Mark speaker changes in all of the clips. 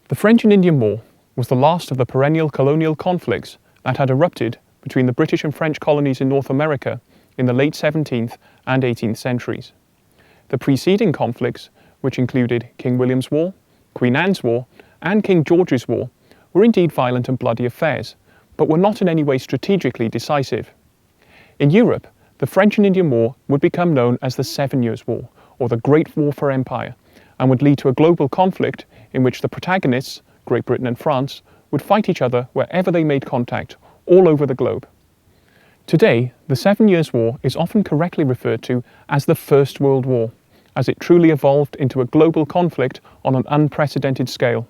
Speaker 1: The French and Indian War was the last of the perennial colonial conflicts that had erupted between the British and French colonies in North America in the late 17th and 18th centuries. The preceding conflicts, which included King William's War, Queen Anne's War, and King George's War, were indeed violent and bloody affairs, but were not in any way strategically decisive. In Europe, the French and Indian War would become known as the 7 Years' War, or the Great War for Empire, and would lead to a global conflict in which the protagonists, Great Britain and France, would fight each other wherever they made contact, all over the globe. Today, the 7 Years' War is often correctly referred to as the First World War, as it truly evolved into a global conflict on an unprecedented scale.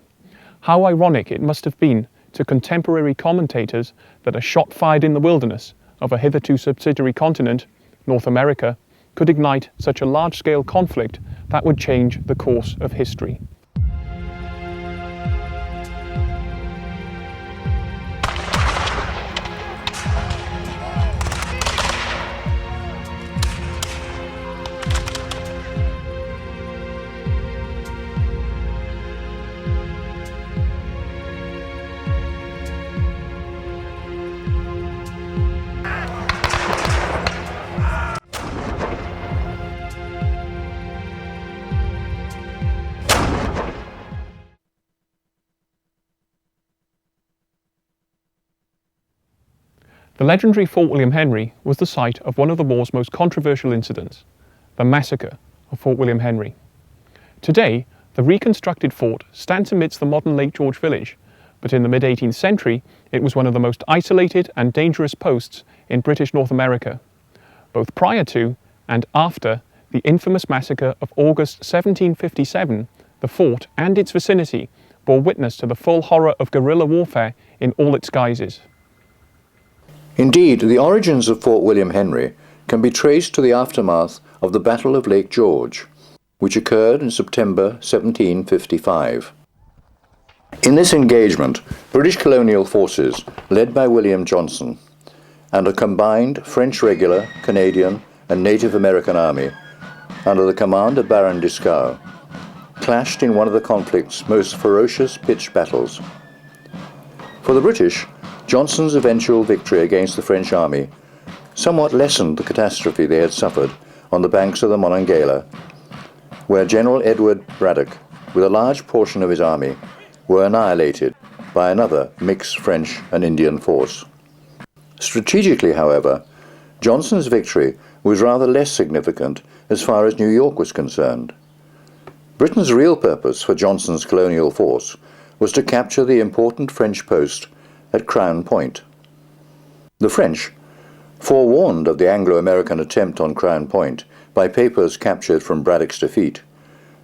Speaker 1: How ironic it must have been to contemporary commentators that a shot fired in the wilderness of a hitherto subsidiary continent, North America, could ignite such a large-scale conflict that would change the course of history. The legendary Fort William Henry was the site of one of the war's most controversial incidents, the Massacre of Fort William Henry. Today, the reconstructed fort stands amidst the modern Lake George village, but in the mid-18th century, it was one of the most isolated and dangerous posts in British North America, both prior to and after the infamous massacre of August 1757. The fort and its vicinity bore witness to the full horror of guerrilla warfare in all its guises.
Speaker 2: Indeed, the origins of Fort William Henry can be traced to the aftermath of the Battle of Lake George, which occurred in September 1755. In this engagement, British colonial forces, led by William Johnson, and a combined French regular, Canadian, and Native American army, under the command of Baron Dieskau, clashed in one of the conflict's most ferocious pitched battles. For the British, Johnson's eventual victory against the French army somewhat lessened the catastrophe they had suffered on the banks of the Monongahela, where General Edward Braddock, with a large portion of his army, were annihilated by another mixed French and Indian force. Strategically, however, Johnson's victory was rather less significant as far as New York was concerned. Britain's real purpose for Johnson's colonial force was to capture the important French post at Crown Point. The French, forewarned of the Anglo-American attempt on Crown Point by papers captured from Braddock's defeat,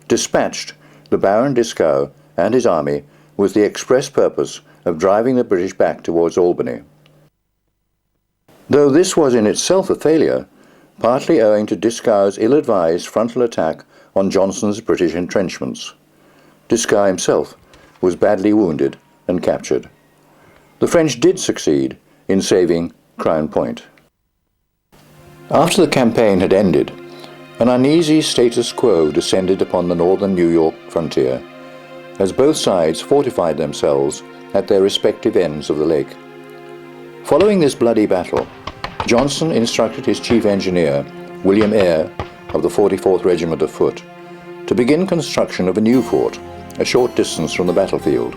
Speaker 2: dispatched the Baron Dieskau and his army with the express purpose of driving the British back towards Albany. Though this was in itself a failure, partly owing to Dieskau's ill-advised frontal attack on Johnson's British entrenchments, Dieskau himself was badly wounded and captured. The French did succeed in saving Crown Point. After the campaign had ended, an uneasy status quo descended upon the northern New York frontier, as both sides fortified themselves at their respective ends of the lake. Following this bloody battle, Johnson instructed his chief engineer, William Eyre, of the 44th Regiment of Foot, to begin construction of a new fort, a short distance from the battlefield.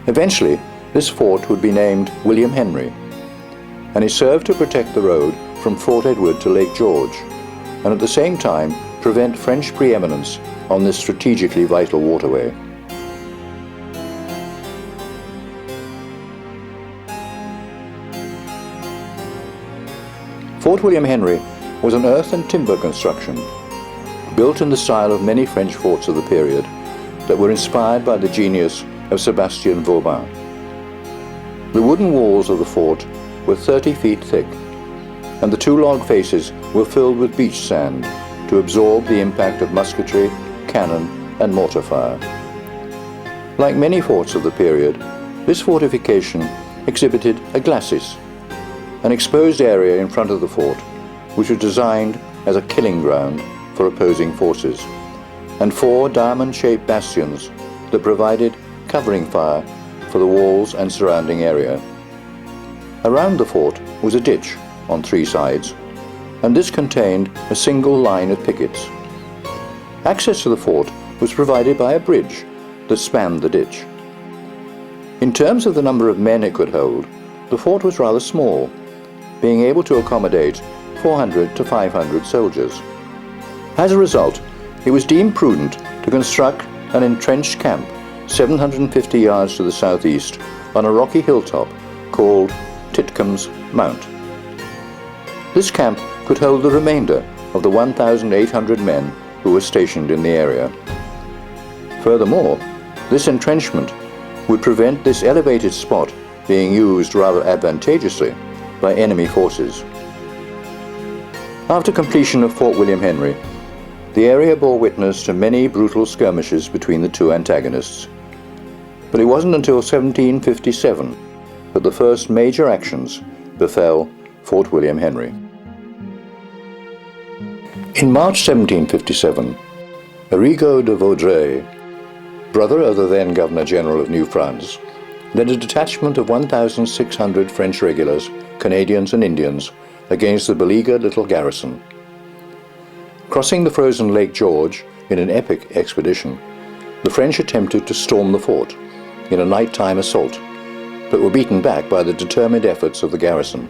Speaker 2: Eventually, this fort would be named William Henry, and it served to protect the road from Fort Edward to Lake George, and at the same time prevent French preeminence on this strategically vital waterway. Fort William Henry was an earth and timber construction, built in the style of many French forts of the period that were inspired by the genius of Sébastien Vauban. The wooden walls of the fort were 30 feet thick, and the two log faces were filled with beach sand to absorb the impact of musketry, cannon, and mortar fire. Like many forts of the period, this fortification exhibited a glacis, an exposed area in front of the fort, which was designed as a killing ground for opposing forces, and 4 diamond-shaped bastions that provided covering fire for the walls and surrounding area. Around the fort was a ditch on 3 sides, and this contained a single line of pickets. Access to the fort was provided by a bridge that spanned the ditch. In terms of the number of men it could hold, the fort was rather small, being able to accommodate 400 to 500 soldiers. As a result, it was deemed prudent to construct an entrenched camp 750 yards to the southeast on a rocky hilltop called Titcomb's Mount. This camp could hold the remainder of the 1,800 men who were stationed in the area. Furthermore, this entrenchment would prevent this elevated spot being used rather advantageously by enemy forces. After completion of Fort William Henry, the area bore witness to many brutal skirmishes between the two antagonists. But it wasn't until 1757 that the first major actions befell Fort William Henry. In March 1757, Rigaud de Vaudreuil, brother of the then Governor-General of New France, led a detachment of 1,600 French regulars, Canadians and Indians against the beleaguered little garrison. Crossing the frozen Lake George in an epic expedition, the French attempted to storm the fort in a nighttime assault, but were beaten back by the determined efforts of the garrison.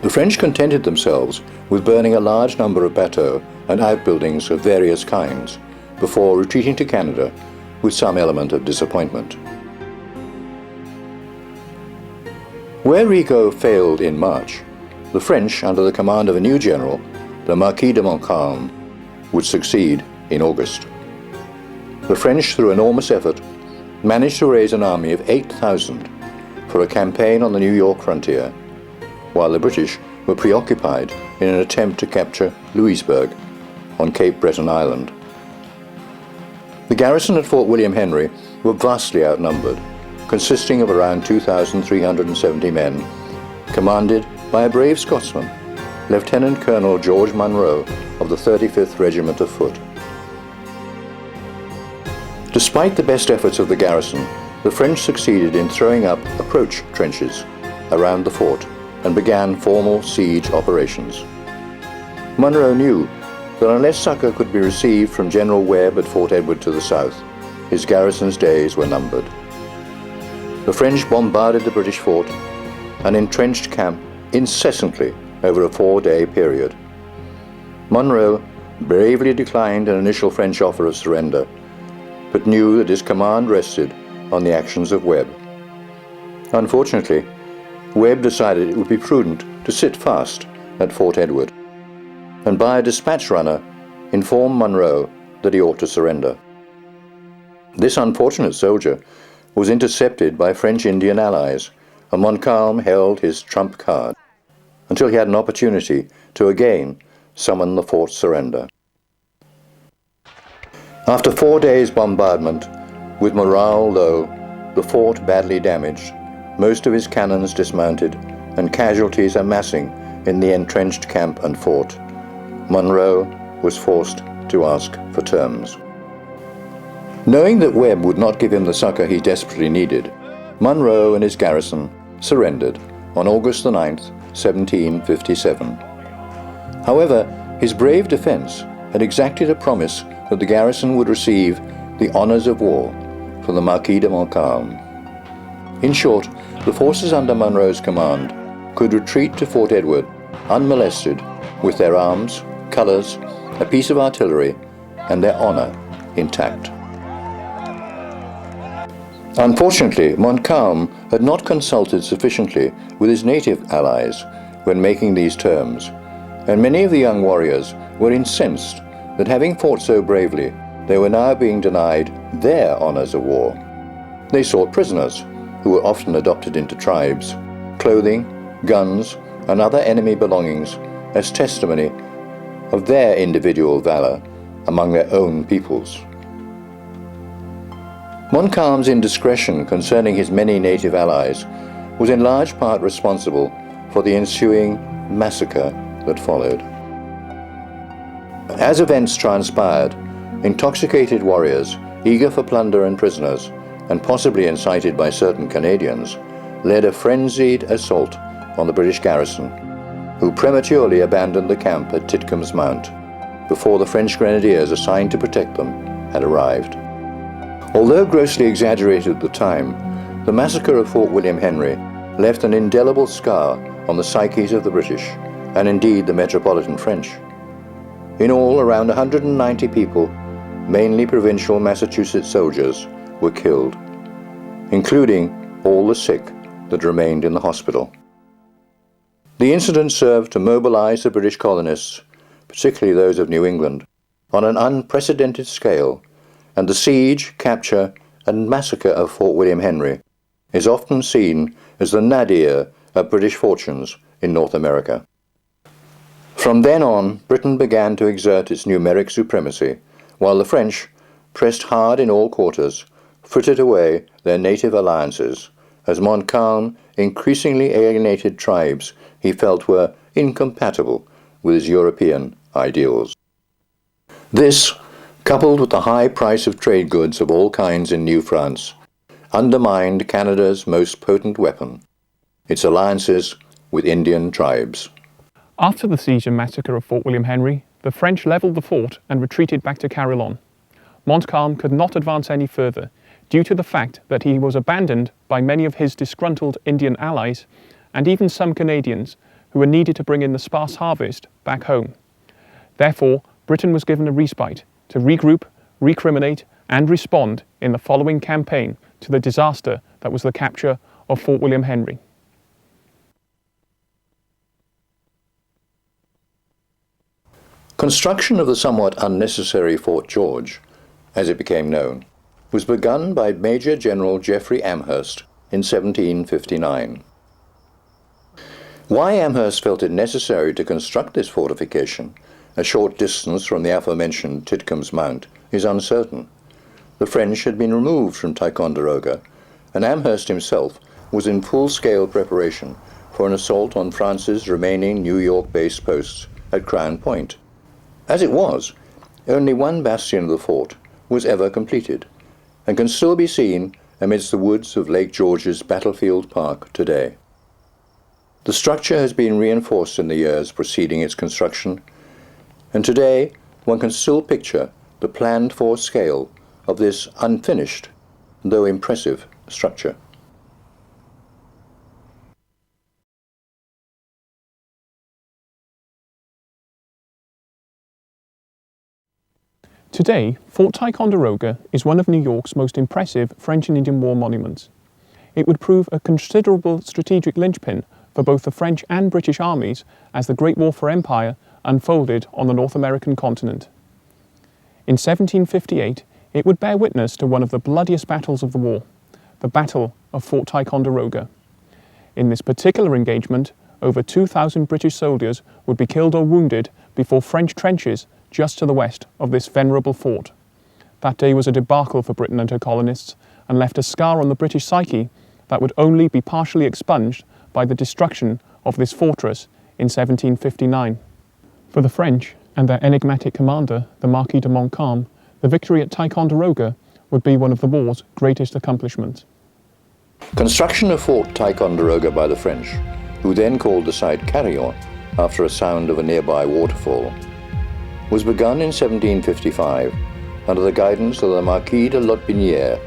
Speaker 2: The French contented themselves with burning a large number of bateaux and outbuildings of various kinds before retreating to Canada with some element of disappointment. Where Rigaud failed in March, the French, under the command of a new general, the Marquis De Montgome, would succeed in August. The French, through enormous effort, managed to raise an army of 8,000 for a campaign on the New York frontier, while the British were preoccupied in an attempt to capture Louisbourg on Cape Breton Island. The garrison at Fort William Henry were vastly outnumbered, consisting of around 2,370 men, commanded by a brave Scotsman, Lieutenant Colonel George Munro of the 35th Regiment of Foot. Despite the best efforts of the garrison, the French succeeded in throwing up approach trenches around the fort and began formal siege operations. Munro knew that unless succor could be received from General Webb at Fort Edward to the south, his garrison's days were numbered. The French bombarded the British fort, an entrenched camp, incessantly over a 4-day period. Munro bravely declined an initial French offer of surrender, but knew that his command rested on the actions of Webb. Unfortunately, Webb decided it would be prudent to sit fast at Fort Edward, and by a dispatch runner informed Munro that he ought to surrender. This unfortunate soldier was intercepted by French Indian allies, and Montcalm held his trump card until he had an opportunity to again summon the fort's surrender. After 4 days' bombardment, with morale low, the fort badly damaged, most of his cannons dismounted, and casualties amassing in the entrenched camp and fort, Munro was forced to ask for terms. Knowing that Webb would not give him the succor he desperately needed, Munro and his garrison surrendered on August the 9th, 1757. However, his brave defense had exacted a promise that the garrison would receive the honors of war from the Marquis de Montcalme. In short, the forces under Munro's command could retreat to Fort Edward unmolested with their arms, colors, a piece of artillery, and their honor intact. Unfortunately, Montcalm had not consulted sufficiently with his native allies when making these terms, and many of the young warriors were incensed that having fought so bravely, they were now being denied their honors of war. They sought prisoners, who were often adopted into tribes, clothing, guns, and other enemy belongings as testimony of their individual valor among their own peoples. Montcalm's indiscretion concerning his many native allies was in large part responsible for the ensuing massacre that followed. As events transpired, intoxicated warriors eager for plunder and prisoners, and possibly incited by certain Canadians, led a frenzied assault on the British garrison, who prematurely abandoned the camp at Titcomb's Mount before the French grenadiers assigned to protect them had arrived. Although grossly exaggerated at the time, the massacre of Fort William Henry left an indelible scar on the psyches of the British, and indeed the metropolitan French. In all, around 190 people, mainly provincial Massachusetts soldiers, were killed, including all the sick that remained in the hospital. The incident served to mobilize the British colonists, particularly those of New England, on an unprecedented scale, and the siege, capture, and massacre of Fort William Henry is often seen as the nadir of British fortunes in North America. From then on, Britain began to exert its numeric supremacy, while the French, pressed hard in all quarters, frittered away their native alliances, as Montcalm increasingly alienated tribes he felt were incompatible with his European ideals. This, coupled with the high price of trade goods of all kinds in New France, undermined Canada's most potent weapon, its alliances with Indian tribes.
Speaker 1: After the siege and massacre of Fort William Henry, the French levelled the fort and retreated back to Carillon. Montcalm could not advance any further, due to the fact that he was abandoned by many of his disgruntled Indian allies, and even some Canadians, who were needed to bring in the sparse harvest back home. Therefore, Britain was given a respite to regroup, recriminate, and respond in the following campaign to the disaster that was the capture of Fort William Henry.
Speaker 2: Construction of the somewhat unnecessary Fort George, as it became known, was begun by Major General Geoffrey Amherst in 1759. Why Amherst felt it necessary to construct this fortification, a short distance from the aforementioned Titcomb's Mount, is uncertain. The French had been removed from Ticonderoga, and Amherst himself was in full-scale preparation for an assault on France's remaining New York-based posts at Crown Point. As it was, only one bastion of the fort was ever completed, and can still be seen amidst the woods of Lake George's Battlefield Park today. The structure has been reinforced in the years preceding its construction, and today one can still picture the planned-for scale of this unfinished, though impressive, structure.
Speaker 1: Today, Fort Ticonderoga is one of New York's most impressive French and Indian War monuments. It would prove a considerable strategic linchpin for both the French and British armies as the Great War for Empire unfolded on the North American continent. In 1758, it would bear witness to one of the bloodiest battles of the war, the Battle of Fort Ticonderoga. In this particular engagement, over 2,000 British soldiers would be killed or wounded before French trenches just to the west of this venerable fort. That day was a debacle for Britain and her colonists, and left a scar on the British psyche that would only be partially expunged by the destruction of this fortress in 1759. For the French and their enigmatic commander, the Marquis De Montgome, the victory at Ticonderoga would be one of the war's greatest accomplishments.
Speaker 2: Construction of Fort Ticonderoga by the French, who then called the site Carillon after a sound of a nearby waterfall, was begun in 1755 under the guidance of the Marquis de Lotbinière.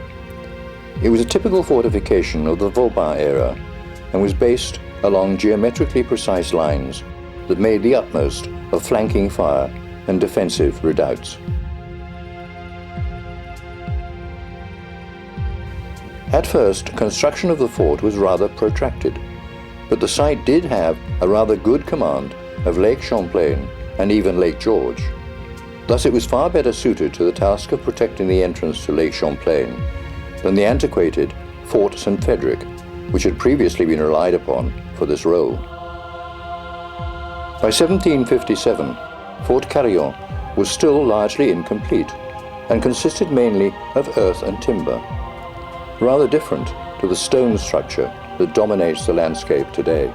Speaker 2: It was a typical fortification of the Vauban era and was based along geometrically precise lines that made the utmost of flanking fire and defensive redoubts. At first, construction of the fort was rather protracted, but the site did have a rather good command of Lake Champlain and even Lake George. Thus it was far better suited to the task of protecting the entrance to Lake Champlain than the antiquated Fort St. Frederick, which had previously been relied upon for this role. By 1757, Fort Carillon was still largely incomplete and consisted mainly of earth and timber, rather different to the stone structure that dominates the landscape today.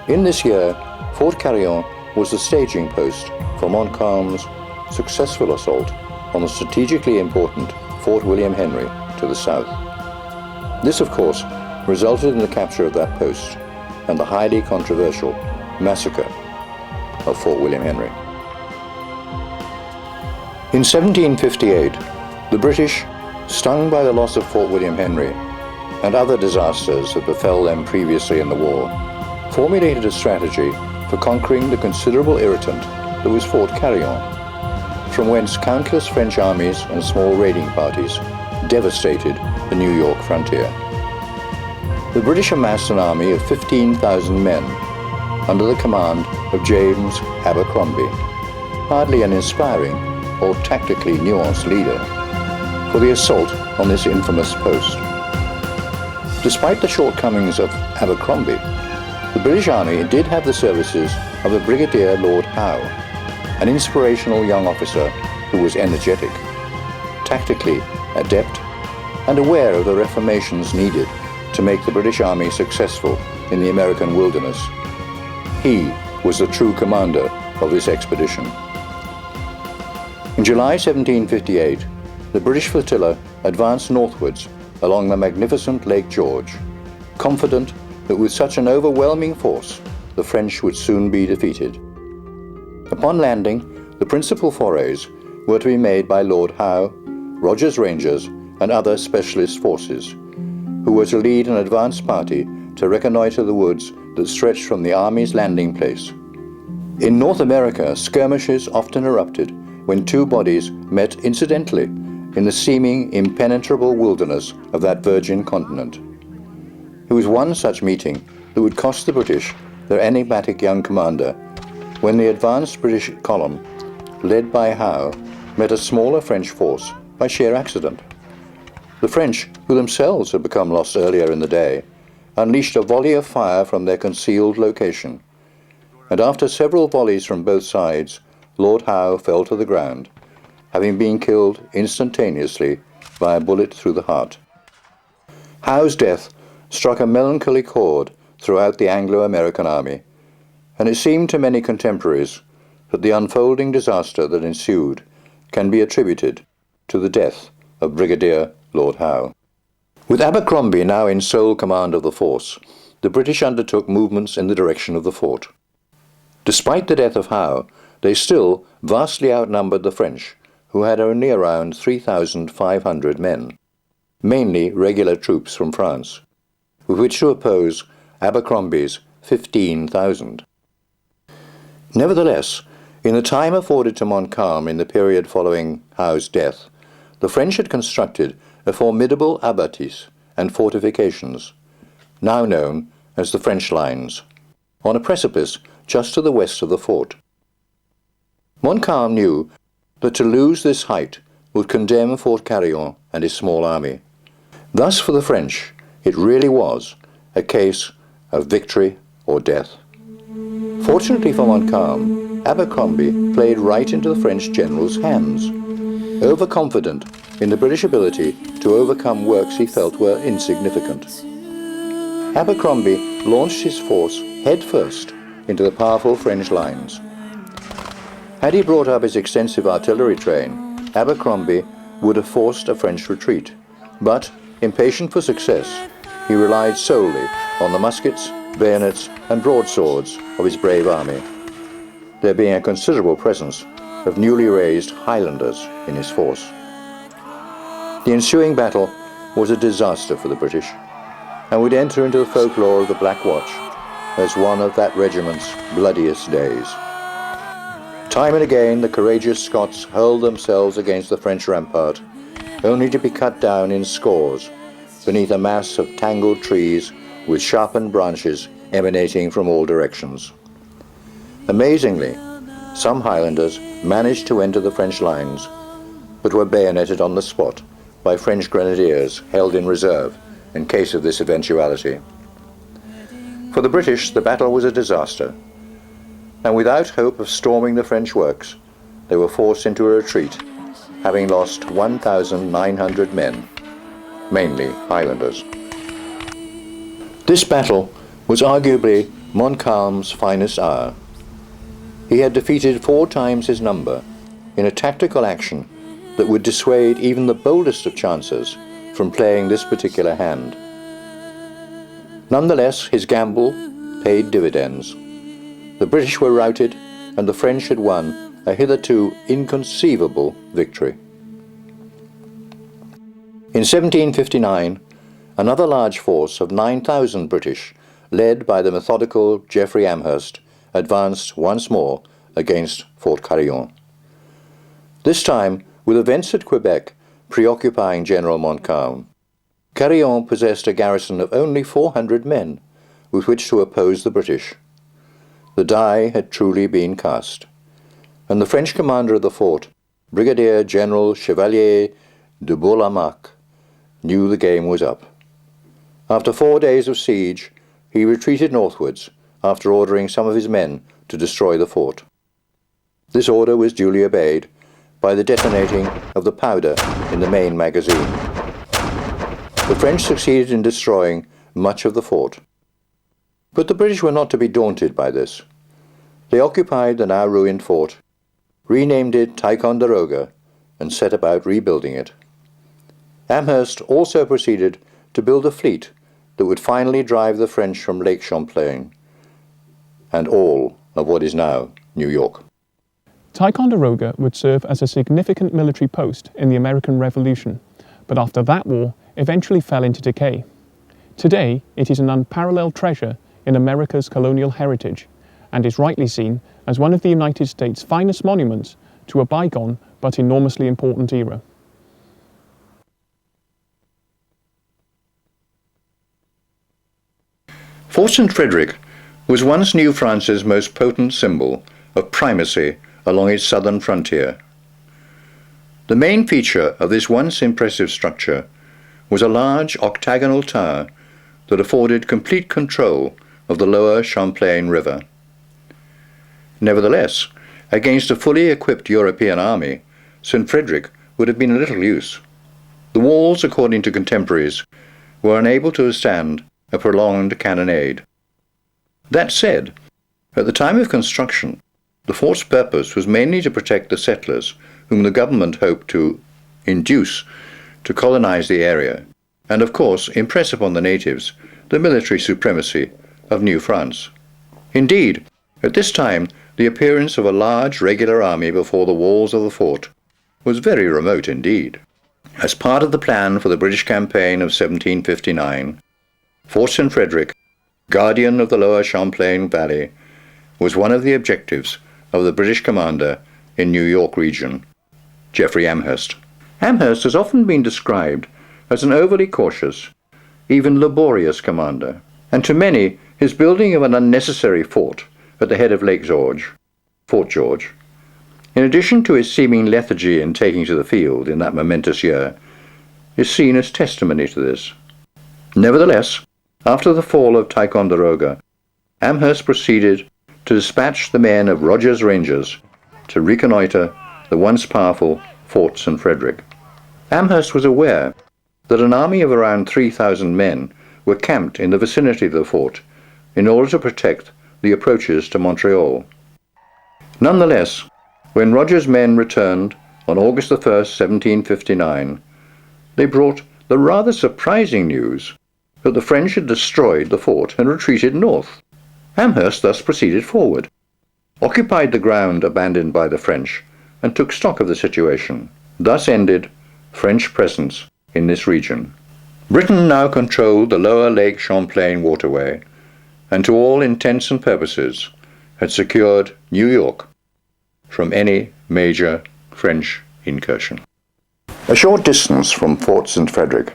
Speaker 2: In this year, Fort Carillon was the staging post for Montcalm's successful assault on the strategically important Fort William Henry to the south. This, of course, resulted in the capture of that post and the highly controversial Massacre of Fort William Henry. In 1758, the British, stung by the loss of Fort William Henry and other disasters that befell them previously in the war, formulated a strategy for conquering the considerable irritant that was Fort Carillon, from whence countless French armies and small raiding parties devastated the New York frontier. The British amassed an army of 15,000 men under the command of James Abercrombie, hardly an inspiring or tactically nuanced leader, for the assault on this infamous post. Despite the shortcomings of Abercrombie, the British Army did have the services of a Brigadier Lord Howe, an inspirational young officer who was energetic, tactically adept, and aware of the reformations needed to make the British Army successful in the American wilderness. He was the true commander of this expedition. In July 1758, the British flotilla advanced northwards along the magnificent Lake George, confident that with such an overwhelming force, the French would soon be defeated. Upon landing, the principal forays were to be made by Lord Howe, Rogers Rangers, and other specialist forces, who were to lead an advance party to reconnoiter the woods that stretched from the Army's landing place. In North America, skirmishes often erupted when two bodies met incidentally in the seeming impenetrable wilderness of that virgin continent. It was one such meeting that would cost the British their enigmatic young commander when the advanced British column, led by Howe, met a smaller French force by sheer accident. The French, who themselves had become lost earlier in the day, unleashed a volley of fire from their concealed location, and after several volleys from both sides, Lord Howe fell to the ground, having been killed instantaneously by a bullet through the heart. Howe's death struck a melancholy chord throughout the Anglo-American army, and it seemed to many contemporaries that the unfolding disaster that ensued can be attributed to the death of Brigadier Lord Howe. With Abercrombie now in sole command of the force, the British undertook movements in the direction of the fort. Despite the death of Howe, they still vastly outnumbered the French, who had only around 3,500 men, mainly regular troops from France, with which to oppose Abercrombie's 15,000. Nevertheless, in the time afforded to Montcalm in the period following Howe's death, the French had constructed a formidable abattis and fortifications, now known as the French lines, on a precipice just to the west of the fort. Montcalm knew that to lose this height would condemn Fort Carillon and his small army. Thus for the French, it really was a case of victory or death. Fortunately for Montcalm, Abercrombie played right into the French general's hands, overconfident in the British ability to overcome works he felt were insignificant. Abercrombie launched his force headfirst into the powerful French lines. Had he brought up his extensive artillery train, Abercrombie would have forced a French retreat, but, impatient for success, he relied solely on the muskets, bayonets, and broadswords of his brave army, there being a considerable presence of newly raised Highlanders in his force. The ensuing battle was a disaster for the British, and would enter into the folklore of the Black Watch as one of that regiment's bloodiest days. Time and again the courageous Scots hurled themselves against the French rampart, only to be cut down in scores beneath a mass of tangled trees with sharpened branches emanating from all directions. Amazingly, some Highlanders managed to enter the French lines, but were bayoneted on the spot by French grenadiers held in reserve in case of this eventuality. For the British, the battle was a disaster, and without hope of storming the French works, they were forced into a retreat, having lost 1,900 men, mainly Highlanders. This battle was arguably Montcalm's finest hour. He had defeated 4 times his number in a tactical action that would dissuade even the boldest of chancers from playing this particular hand. Nonetheless, his gamble paid dividends. The British were routed, and the French had won a hitherto inconceivable victory. In 1759, another large force of 9,000 British, led by the methodical Geoffrey Amherst, advanced once more against Fort Carillon. This time, with events at Quebec preoccupying General Montcalm, Carillon possessed a garrison of only 400 men with which to oppose the British. The die had truly been cast, and the French commander of the fort, Brigadier General Chevalier de Bourlamaque, knew the game was up. After 4 days of siege, he retreated northwards after ordering some of his men to destroy the fort. This order was duly obeyed by the detonating of the powder in the main magazine. The French succeeded in destroying much of the fort. But the British were not to be daunted by this. They occupied the now ruined fort, renamed it Ticonderoga, and set about rebuilding it. Amherst also proceeded to build a fleet that would finally drive the French from Lake Champlain and all of what is now New York.
Speaker 1: Ticonderoga would serve as a significant military post in the American Revolution, but after that war eventually fell into decay. Today, it is an unparalleled treasure in America's colonial heritage and is rightly seen as one of the United States' finest monuments to a bygone but enormously important era.
Speaker 2: Fort St. Frederick was once New France's most potent symbol of primacy along its southern frontier. The main feature of this once impressive structure was a large octagonal tower that afforded complete control of the lower Champlain River. Nevertheless, against a fully equipped European army, St. Frederick would have been of little use. The walls, according to contemporaries, were unable to withstand a prolonged cannonade. That said, at the time of construction, the fort's purpose was mainly to protect the settlers whom the government hoped to induce to colonize the area, and of course impress upon the natives the military supremacy of New France. Indeed, at this time, the appearance of a large regular army before the walls of the fort was very remote indeed. As part of the plan for the British campaign of 1759, Fort St. Frederick, guardian of the lower Champlain Valley, was one of the objectives of the British commander in New York region, Geoffrey Amherst. Amherst has often been described as an overly cautious, even laborious commander, and to many his building of an unnecessary fort at the head of Lake George, Fort George, in addition to his seeming lethargy in taking to the field in that momentous year, is seen as testimony to this. Nevertheless, after the fall of Ticonderoga, Amherst proceeded to dispatch the men of Rogers' Rangers to reconnoitre the once powerful Fort St. Frederick. Amherst was aware that an army of around 3,000 men were camped in the vicinity of the fort in order to protect the approaches to Montreal. Nonetheless, when Rogers' men returned on August 1, 1759, they brought the rather surprising news that the French had destroyed the fort and retreated north. Amherst thus proceeded forward, occupied the ground abandoned by the French, and took stock of the situation. Thus ended French presence in this region. Britain now controlled the lower Lake Champlain waterway, and to all intents and purposes had secured New York from any major French incursion. A short distance from Fort St. Frederick,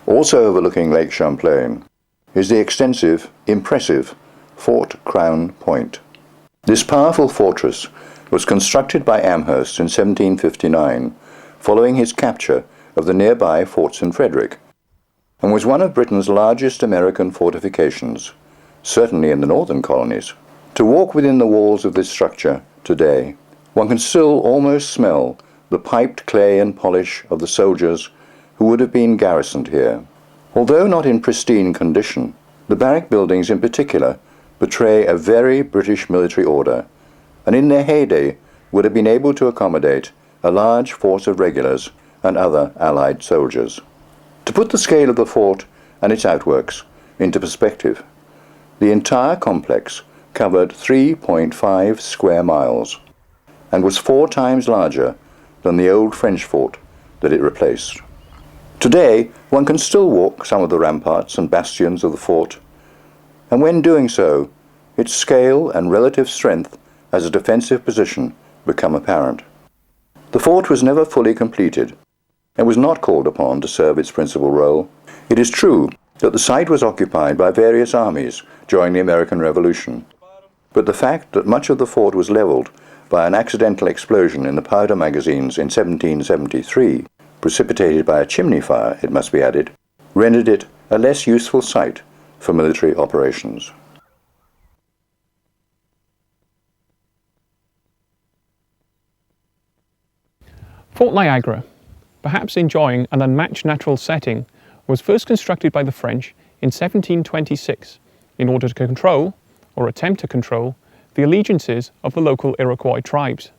Speaker 2: also overlooking Lake Champlain, is the extensive, impressive Fort Crown Point. This powerful fortress was constructed by Amherst in 1759, following his capture of the nearby Fort St. Frederick, and was one of Britain's largest American fortifications, certainly in the northern colonies. To walk within the walls of this structure today, one can still almost smell the piped clay and polish of the soldiers who would have been garrisoned here. Although not in pristine condition, the barrack buildings in particular betray a very British military order, and in their heyday would have been able to accommodate a large force of regulars and other Allied soldiers. To put the scale of the fort and its outworks into perspective, the entire complex covered 3.5 square miles and was 4 times larger than the old French fort that it replaced. Today, one can still walk some of the ramparts and bastions of the fort, and when doing so, its scale and relative strength as a defensive position become apparent. The fort was never fully completed and was not called upon to serve its principal role. It is true that the site was occupied by various armies during the American Revolution, but the fact that much of the fort was leveled by an accidental explosion in the powder magazines in 1773, precipitated by a chimney fire, it must be added, rendered it a less useful site for military operations.
Speaker 1: Fort Niagara, perhaps enjoying an unmatched natural setting, was first constructed by the French in 1726 in order to control, or attempt to control, the allegiances of the local Iroquois tribes.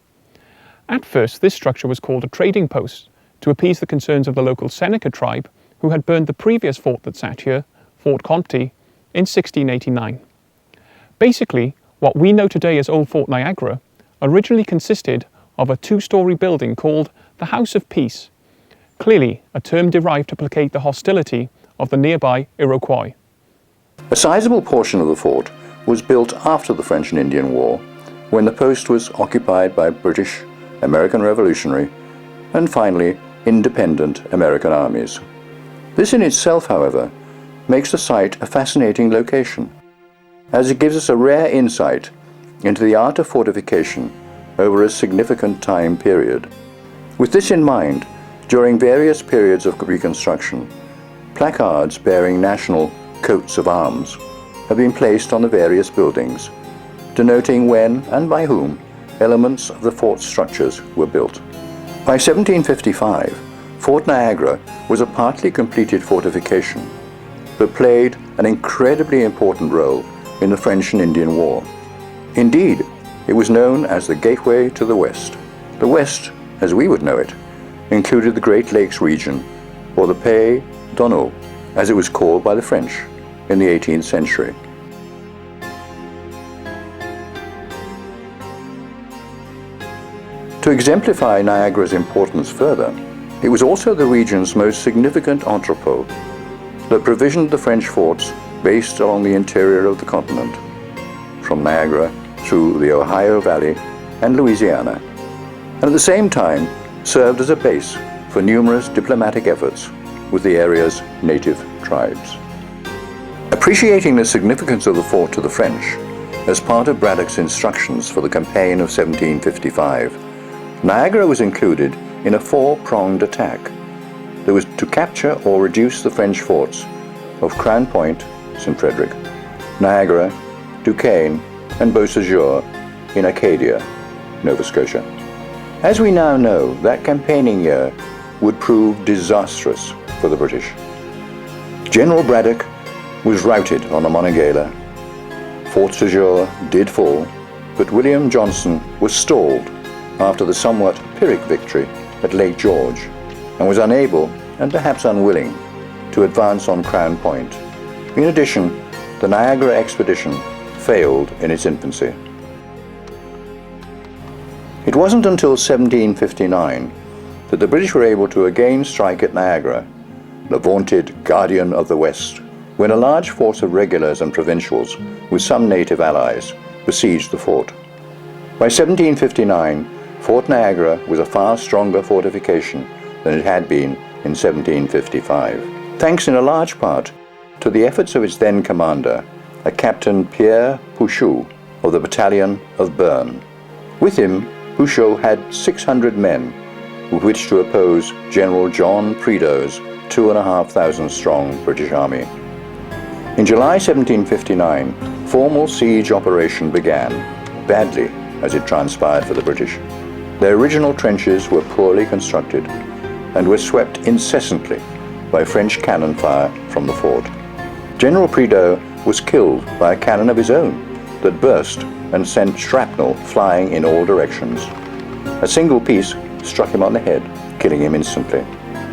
Speaker 1: At first, this structure was called a trading post to appease the concerns of the local Seneca tribe, who had burned the previous fort that sat here, Fort Comte, in 1689. Basically, what we know today as Old Fort Niagara originally consisted of a 2-story building called the House of Peace, clearly a term derived to placate the hostility of the nearby Iroquois.
Speaker 2: A sizable portion of the fort was built after the French and Indian War, when the post was occupied by British, American Revolutionary, and finally independent American armies. This in itself, however, makes the site a fascinating location, as it gives us a rare insight into the art of fortification over a significant time period. With this in mind, during various periods of reconstruction, placards bearing national coats of arms have been placed on the various buildings, denoting when and by whom elements of the fort's structures were built. By 1755, Fort Niagara was a partly completed fortification, but played an incredibly important role in the French and Indian War. Indeed, it was known as the Gateway to the West. The West, as we would know it, included the Great Lakes region, or the Pays d'Ono, as it was called by the French in the 18th century. To exemplify Niagara's importance further, it was also the region's most significant entrepot that provisioned the French forts based along the interior of the continent, from Niagara through the Ohio Valley and Louisiana, and at the same time served as a base for numerous diplomatic efforts with the area's native tribes. Appreciating the significance of the fort to the French, as part of Braddock's instructions for the campaign of 1755, Niagara was included in a 4-pronged attack that was to capture or reduce the French forts of Crown Point, St. Frederick, Niagara, Duquesne, and Beausejour in Acadia, Nova Scotia. As we now know, that campaigning year would prove disastrous for the British. General Braddock was routed on the Monongahela. Fort Sejour did fall, but William Johnson was stalled after the somewhat Pyrrhic victory at Lake George, and was unable, and perhaps unwilling, to advance on Crown Point. In addition, the Niagara expedition failed in its infancy. It wasn't until 1759 that the British were able to again strike at Niagara, the vaunted guardian of the West, when a large force of regulars and provincials, with some native allies, besieged the fort. By 1759, Fort Niagara was a far stronger fortification than it had been in 1755, thanks in a large part to the efforts of its then commander, a Captain Pierre Pouchot of the Battalion of Berne. With him, Pouchot had 600 men with which to oppose General John Prideaux's 2,500-strong British army. In July 1759, formal siege operation began, badly as it transpired for the British. Their original trenches were poorly constructed and were swept incessantly by French cannon fire from the fort. General Prideaux was killed by a cannon of his own that burst and sent shrapnel flying in all directions. A single piece struck him on the head, killing him instantly.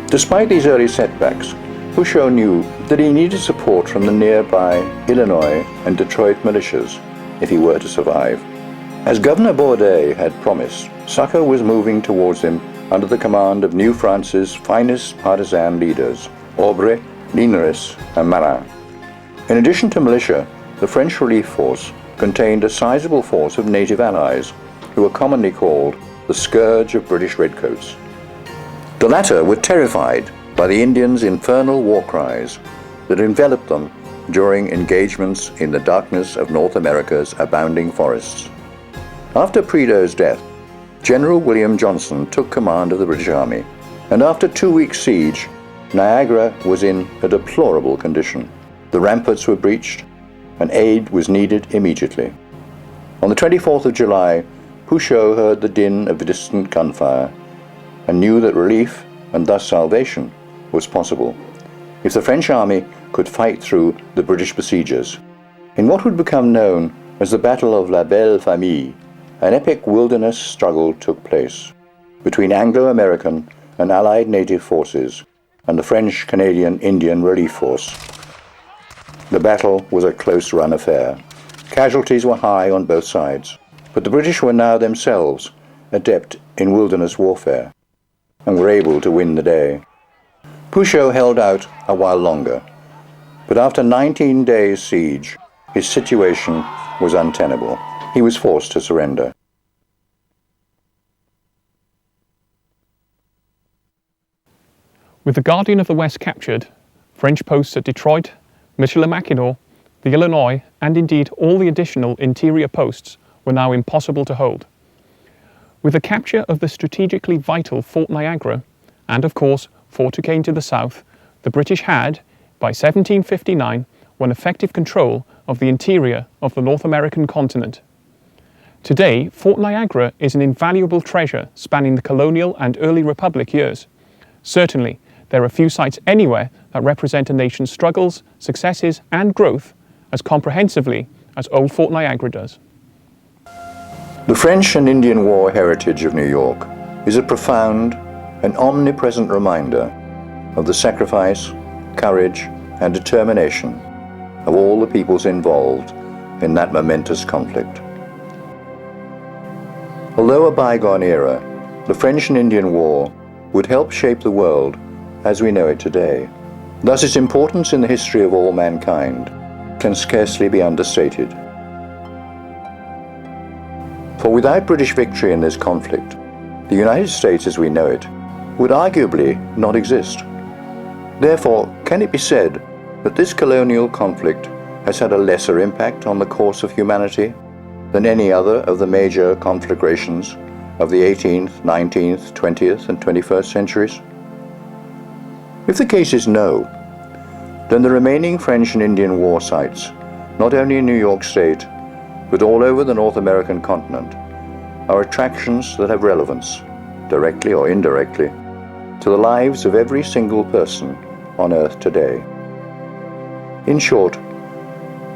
Speaker 2: Despite these early setbacks, Pouchot knew that he needed support from the nearby Illinois and Detroit militias if he were to survive. As Governor Bourdet had promised, succor was moving towards him under the command of New France's finest partisan leaders, Aubry, Linares, and Marin. In addition to militia, the French relief force contained a sizable force of native allies, who were commonly called the scourge of British redcoats. The latter were terrified by the Indians' infernal war cries that enveloped them during engagements in the darkness of North America's abounding forests. After Prideaux's death, General William Johnson took command of the British Army, and after 2 weeks' siege, Niagara was in a deplorable condition. The ramparts were breached, and aid was needed immediately. On the 24th of July, Pouchot heard the din of distant gunfire and knew that relief, and thus salvation, was possible if the French army could fight through the British besiegers. In what would become known as the Battle of la Belfami, an epic wilderness struggle took place between Anglo-American and Allied native forces and the French-Canadian Indian Relief Force. The battle was a close-run affair. Casualties were high on both sides, but the British were now themselves adept in wilderness warfare and were able to win the day. Pouchot held out a while longer, but after 19 days' siege, his situation was untenable. He was forced to surrender.
Speaker 1: With the Guardian of the West captured, French posts at Detroit, Michilimackinac, the Illinois, and indeed all the additional interior posts were now impossible to hold. With the capture of the strategically vital Fort Niagara, and of course Fort Duquesne to the south, the British had, by 1759, won effective control of the interior of the North American continent. Today, Fort Niagara is an invaluable treasure spanning the colonial and early Republic years. Certainly, there are few sites anywhere that represent a nation's struggles, successes, and growth as comprehensively as old Fort Niagara does.
Speaker 2: The French and Indian War heritage of New York is a profound and omnipresent reminder of the sacrifice, courage, and determination of all the peoples involved in that momentous conflict. Although a bygone era, the French and Indian War would help shape the world as we know it today. Thus its importance in the history of all mankind can scarcely be understated. For without British victory in this conflict, the United States as we know it would arguably not exist. Therefore, can it be said that this colonial conflict has had a lesser impact on the course of humanity than any other of the major conflagrations of the 18th, 19th, 20th, and 21st centuries? If the case is no, then the remaining French and Indian war sites, not only in New York State, but all over the North American continent, are attractions that have relevance, directly or indirectly, to the lives of every single person on Earth today. In short,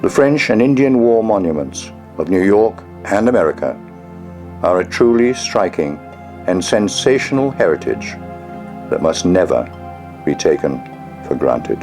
Speaker 2: the French and Indian War monuments of New York and America are a truly striking and sensational heritage that must never be taken for granted.